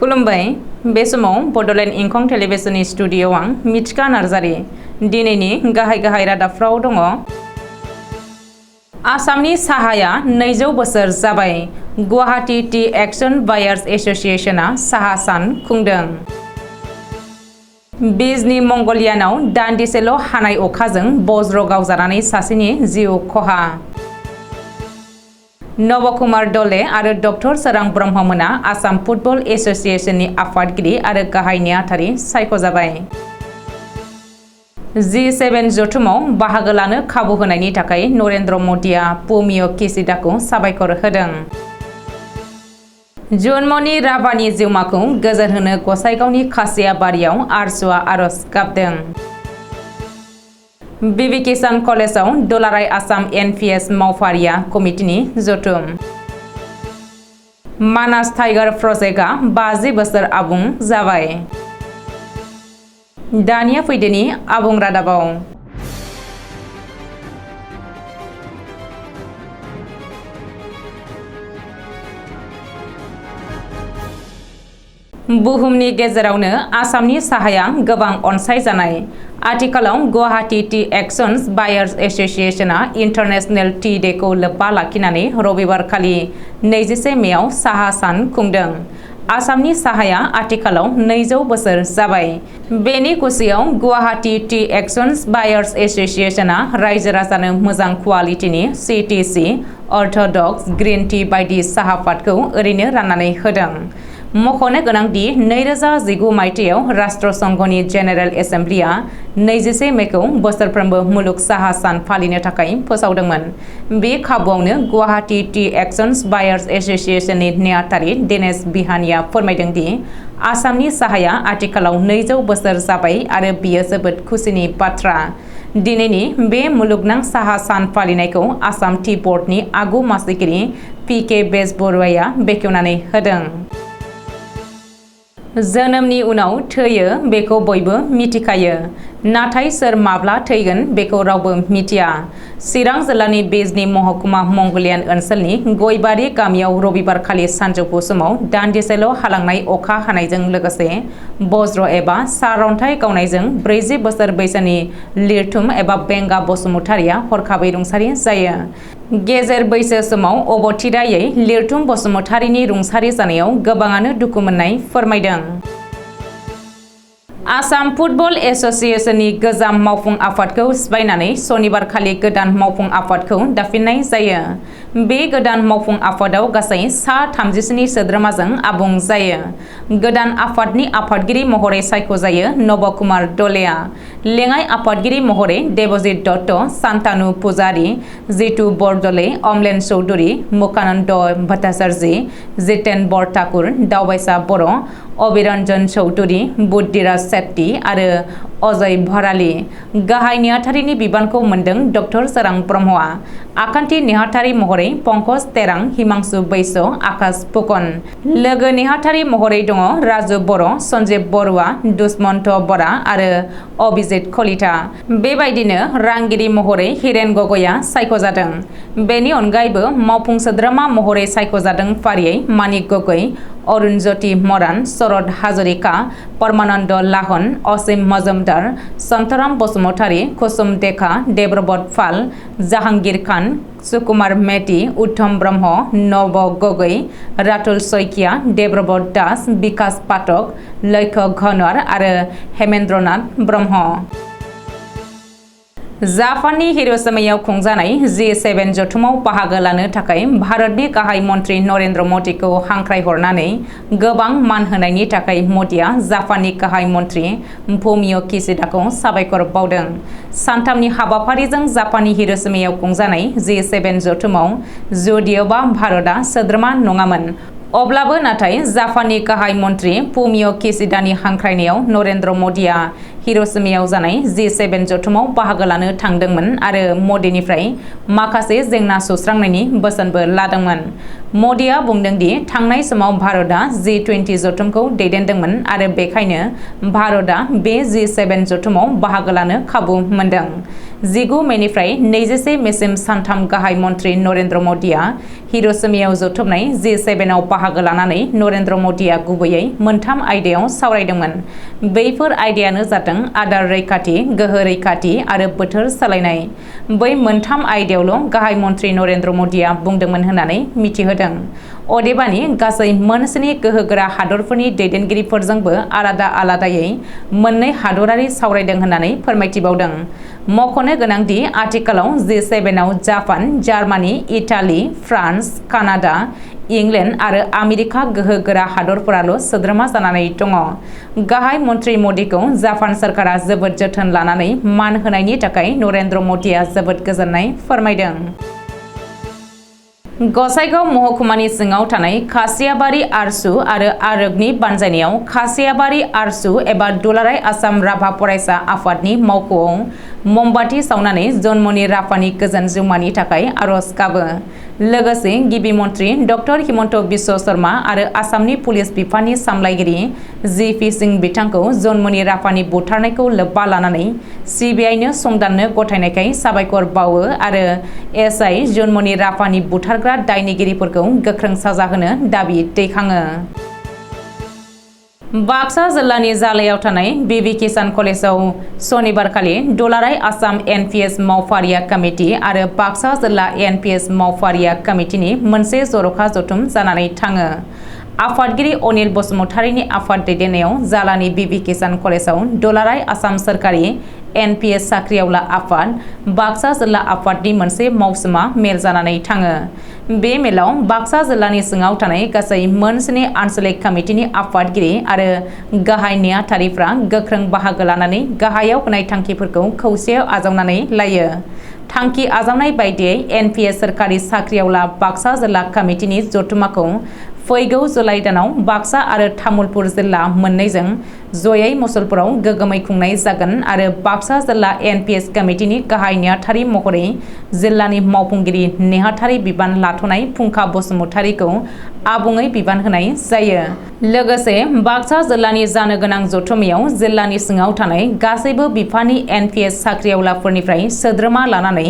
खुलुमबाय बे समाव बडोलेण्ड इंखं टेलिभिजननि स्टुडिय'आव आं मिथिका नार्जारी दिनैनि गाहाय रादाबफ्राव दङ। आसामनि साहाया 200 बोसोर जाबाय। गुवाहाटी टी एक्शन बायार्स एसोसिएशना साहा सान खुंदों। बिजनी मंगलियानाव दान्दिसेल' हानाय अखाजों बज्र गावजानानै सासेनि जिउ खहा। नबकुमार दले आरो डक्टर सोरां ब्रह्ममोना आसाम फुटबल एसोसिएशननि आफादगिरि आरो गाहाय नेहाथारि सायख'जाबाय। G7 जथुमाव बाहागो लानो खाबु होनायनि थाखाय नरेन्द्र मदिया फुमियो किशिडाखौ साबायखर होदों। जन्मनि राभानि जिउमाखौ गोजोन होनो गसाइगावनि खासियाबारियाव आरजुआ आरज गाबदों। बिबि किसान कलेजाव दुलाराय आसाम NPS मावफारिया कमिटिनि जथुम। मानास टाइगार प्रजेक्टआ 50 बोसोर आबुं जाबाय। दानिया फैदोनि आबुं रादाबाव। बुहुमनि गेजेरावनो आसामनि साहाया गोबां अनसायजानाय। आथिखालाव गुवाहाटी टी एक्शन बायार्स एसोसिएशना इन्टारनेशनेल टी डेखौ लोब्बा लाखिनानै रबिबारखालि 21 मेआव साहा सान खुंदों। आसामनि साहाया आथिखालाव 200 बोसोर जाबाय। बेनि खुसियाव गुवाहाटी टी एक्शन बायार्स एसोसिएशना रायजो राजानो मोजां क्वालिटिनि CTC अर्थ'डक्स ग्रीन टी बायदि साहा पातखौ ओरैनो राननानै होदों। मख'नो गोनांदि 2019 मायथाइयाव राष्ट्रसंघनि जेनेरेल एसेम्ब्लिया 21 मेखौ बोसोरफ्रोमबो मुलुग साहा सान फालिनो थाखाय फोसावदोंमोन। बे खाबुआवनो गुवाहाटी टी एक्शन बायार्स एसोसिएशननि नेहाथारि दिनेश बिहानिया फोरमायदों दि आसामनि साहाया आथिखालाव 200 बोसोर जाबाय आरो बियो जोबोद खुसिनि बाथ्रा। दिनैनि बे मुलुगनां साहा सान फालिनायखौ आसाम टी बर्डनि आगु मासिगिरि PK बेजबरुवाया बेखेवनानै होदों। जोनोमनि उनाव थैयो बेखौ बयबो मिथिखायो, नाथाय सोर माब्ला थैगोन बेखौ रावबो मिथिया। चिरां जिल्लानि बिजनी महकुमा मंगलियान ओनसोलनि गयबारि गामियाव रबिबारखालि सानजौफु समाव दान्दिसेल' हालांनाय अखा हानायजों लोगोसे बज्र एबा सारअन्थाइ गावनायजों 40 बोसोर बैसोनि लिरथुम एबा बेंगा बसुमतारिया हरखाबै रुंसारि जायो। गेजेर बैसो समाव अबथिरायै लिरथुम बसुमतारिनि रुंसारि जानायाव गोबाङानो दुखु मोननाय फोरमायदों। आसाम फुटबल एसोसिएशननि गोजाम मावफुं आफादखौ सिफायनानै सनिबारखालि गोदान मावफुं आफादखौ दाफिननाय जायो। बे गोदान मावफुं आफादाव गासै सा 37 सोद्रोमाजों आबुं जायो। गोदान आफादनि आफादगिरि महरै सायख'जायो नबकुमार दलेआ। लेङाइ आफादगिरि महरै देबजित दत्त, शान्तानु पुजारी, जितु बरदलै, अमलेन चौधुरी, मुकानन्द भट्टाचार्जी, जितेन बरठाकुर, दावबायसा बर', अबिरन्जन चौधुरी, बुद्धिराज सेट्टी आरो अजय भराली। गाहाय नेहाथारिनि बिबानखौ मोनदों डक्टर सोरां ब्रह्मआ। आखान्थि नेहाथारि महरै पंकज तेरां, हिमांशु बैस, आकाश फुकन। लोगो नेहाथारि महरै दङ राजु बर', सन्जीब बरुवा, दुष्मन्त बरा आरो अभिजित कलिता। बेबायदिनो रांगिरि महरै हिरेन गगैआ सायख'जादों। बेनि अनगायैबो मावफुं सोद्रोमा महरै सायख'जादों फारियै मानिक गगै, अरुण ज्योति मरान, शरद हाजरिका, परमानन्द लाहन, असीम मजुमदार, सन्तराम बसुमतारी, कुसुम देखा, देब्रबत पाल, जाहांगीर खान, सुकुमार मेथि, उत्तम ब्रह्म, नब गगै, रातुल सैकिया, देब्रबत दास, बिकास पाठक, लक्ष्य घनवार आरो हेमेन्द्रनाथ ब्रह्म। जापाननि हिर'शिमायाव खुंजानाय G7 जथुमाव बाहागो लानो थाखाय भारतनि गाहाय मन्त्रि नरेन्द्र मदिखौ हांख्रायहरनानै गोबां मान होनायनि थाखाय मदिया जापाननि गाहाय मन्त्रि फुमियो किशिडाखौ साबायखर बावदों। सानथामनि हाबाफारिजों जापाननि हिर'शिमायाव खुंजानाय G7 जथुमाव जुदिअ'बा भारतआ सोद्रोमा नङामोन, अब्लाबो नाथाय जापाननि गाहाय मन्त्रि फुमियो किशिडानि हांख्रायनायाव नरेन्द्र मदिया हिर'शिमायाव जानाय G7 जथुमाव बाहागो लानो थांदोंमोन आरो मदिनिफ्राय माखासे जेंना सुस्रांनायनि बोसोनबो लादोंमोन। मदिया बुंदों दि थांनाय समाव भारतआ G20 जथुमखौ दैदेनदोंमोन आरो बेखायनो भारतआ बे G7 जथुमाव बाहागो लानो खाबु मोनदों। 19 मेनिफ्राय 21 मेसिम सानथाम गाहाय मन्त्रि नरेन्द्र मदिया हिर'शिमायाव जथुमनाय G7 आव बाहागो लानानै नरेन्द्र मदिया गुबैयै मोनथाम आयदायाव सावरायदोंमोन। बैफोर आयदायानो जादों आदार रैखाथि, गोहो रैखाथि आरो बोथोर सोलायनाय। बै मोनथाम आयदायावल' गाहाय मन्त्रि नरेन्द्र मदिया बुंदोंमोन होननानै मिथिहोदों। अदेबानि गासै मोनस्नि गोहोगोरा हादरफोरनि दैदेनगिरिफोरजोंबो आलादा आलादायै मोननै हादरारि सावरायदों होननानै फोरमायथिबावदों। मख'नो गोनांदि आथिखालाव G7 आव Japan, Germany, Italy, France, Canada, England आरो आमेरिका गोहोगोरा हादरफोराल' सोद्रोमा जानानै दङ। गाहाय मन्त्रि मदिखौ जापान सरकारा जोबोद जोथोन लानानै मान होनायनि थाखाय नरेन्द्र मदिया जोबोद गोजोननाय फोरमायदों। गसाइगाव महकुमानि सिङाव थानाय खासियाबारि आरसु आरो आरोगनि बानजायनायाव खासियाबारि आरसु एबा दुलाराय आसाम राभा फरायसा आफादनि मावख'आव ममबाति सावनानै जन्मनि राभानि गोजोन जिउमानि थाखाय आरज गाबो। लोगोसे गिबि मन्त्रि डक्टर हिमन्त बिश्व शर्मा आरो आसामनि पुलिस बिफाननि सामलायगिरि G.P. सिंह बिथांखौ जन्मनि राभानि बुथारनायखौ लोब्बा लानानै CBI-नो संदाननो गथायनायखाय साबायखर बावो आरो SI जन्मनि राभानि बुथारग्रा दायनिगिरिफोरखौ गोख्रों साजा होनो दाबि दैखाङो। बाक्सा जिल्लानि जालायाव थानाय बिबि किसान कलेजाव सनिबारखालि दुलाराय आसाम NPS मावफारिया कमिटि आरो बाक्सा जिल्ला NPS मावफारिया कमिटिनि मोनसे जर'खा जथुम जानानै थाङो। आफादगिरि अनिल बसुमतारीनि आफाद दैदेननायाव जालानि बिबि किसान कलेजाव दुलाराय आसाम सोरखारि NPS साख्रिआवला आफाद, बाक्सा जिल्ला आफादनि मोनसे मावसुमा मेल जानानै थाङो। बे मेलाव बाक्सा जिल्लानि सिङाव थानाय गासै मोनस्नि आन्सलिक कमिटिनि आफादगिरि आरो गाहाय नेहाथारिफ्रा गोख्रों बाहागो लानानै गाहायाव होनाय थांखिफोरखौ खौसेयाव आजावनानै लायो। थांखि आजावनाय बायदियै NPS सोरखारि साख्रिआवला बाक्सा जिल्ला कमिटिनि जथुमाखौ फैगौ जुलाइ दानाव बाक्सा आरो तामुलपुर जिल्ला मोननैजों जयै मुसलपुराव गोगोमै खुंनाय जागोन आरो बाक्सा जिल्ला NPS कमिटिनि गाहाय नेहाथारि महरै जिल्लानि मावफुंगिरि नेहाथारि बिबान लाथ'नाय फुंखा बसुमतारीखौ आबुङै बिबान होनाय जायो। लोगोसे बाक्सा जिल्लानि जानो गोनां जथुमायाव जिल्लानि सिङाव थानाय गासैबो बिफाननि NPS साख्रिआवलाफोरनिफ्राय सोद्रोमा लानानै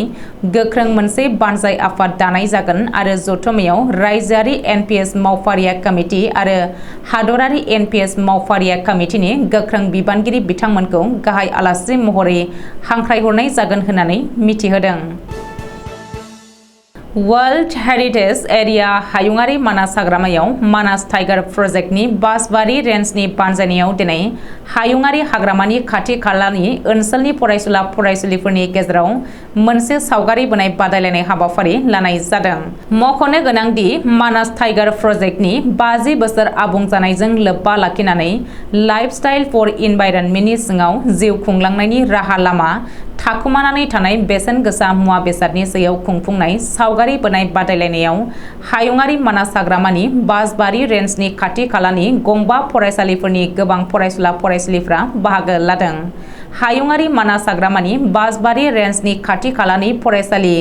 गोख्रों मोनसे बानजाय आफाद दानाय जागोन आरो जथुमायाव रायजोआरि NPS मावफारिया कमिटि आरो हादरारि NPS मावफारिया कमिटिनि गोख्रों बिबानगिरि बिथांमोनखौ गाहाय आलासि महरै हांख्रायहरनाय जागोन होननानै मिथिहोदों। वर्ल्ड हेरिटेज एरिया हायुङारि मानास हाग्रामायाव मानास टाइगार प्रजेक्टनि बासबारि रेन्जनि बानजायनायाव दिनै हायुङारि हाग्रामानि खाथि खालानि ओनसोलनि फरायसुला फरायसुलिफोरनि गेजेराव मोनसे सावगारि बोनाय बादायलायनाय हाबाफारि लानाय जादों। मख'नो गोनांदि मानास टाइगार प्रजेक्टनि 50 बोसोर आबुं जानायजों लोब्बा लाखिनानै लाइफस्टाइल फर इनभाइरनमेन्टनि सिङाव जिउ खुंलांनायनि राहा लामा थाखुमानानै थानाय बेसेन गोसा मुवा बेसादनि सायाव खुंफुंनाय सावगारि बोनाय बादायलायनायाव हायुङारि मानास हाग्रामानि बासबारि रेन्जनि खाथि खालानि गंबा फरायसालिफोरनि गोबां फरायसुला फरायसुलिफ्रा बाहागो लादों। हायुङारि मानास हाग्रामानि बासबारि रेन्जनि खाथि खालानि फरायसालि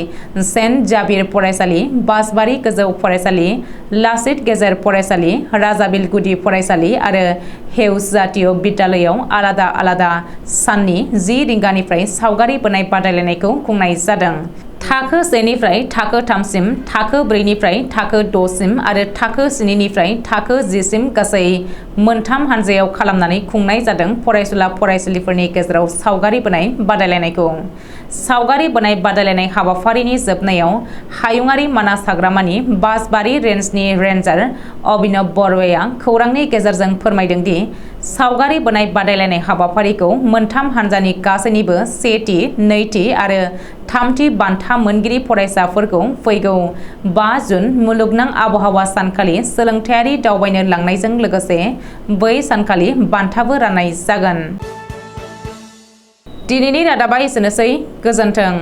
सेन्ट जाभिर फरायसालि, बासबारि गोजौ फरायसालि, लाचित गेजेर फरायसालि, राजाबिल गुदि फरायसालि आरो हेउस जातीय बिद्यालयाव आलादा आलादा साननि 10 रिंगानिफ्राय सावगारि बोनाय बादायलायनायखौ खुंनाय जादों। थाखो 1 निफ्राय थाखो 3 सिम, थाखो 4 निफ्राय थाखो 6 सिम आरो थाखो 7 निफ्राय थाखो 10 सिम गासै मोनथाम हानजायाव खालामनानै खुंनाय जादों फरायसुला फरायसुलिफोरनि गेजेराव सावगारि बोनाय बादायलायनायखौ। सावगारि बोनाय बादायलायनाय हाबाफारिनि जोबनायाव हायुङारि मानास हाग्रामानि बासबारि रेन्जनि रेन्जार अभिनव बर'आ खौरांनि गेजेरजों फोरमायदों दि सावगारि बोनाय बादायलायनाय हाबाफारिखौ मोनथाम हानजानि गासैनिबो सेथि, नैथि आरो थामथि बान्था मोनगिरि फरायसाफोरखौ फैगौ 5 जुन मुलुगनां आबहावा सानखालि सोलोंथायारि दावबायनो लांनायजों लोगोसे बै सानखालि बान्थाबो राननाय जागोन। दिनैनि रादाबा एसेनोसै। गोजोन्थों।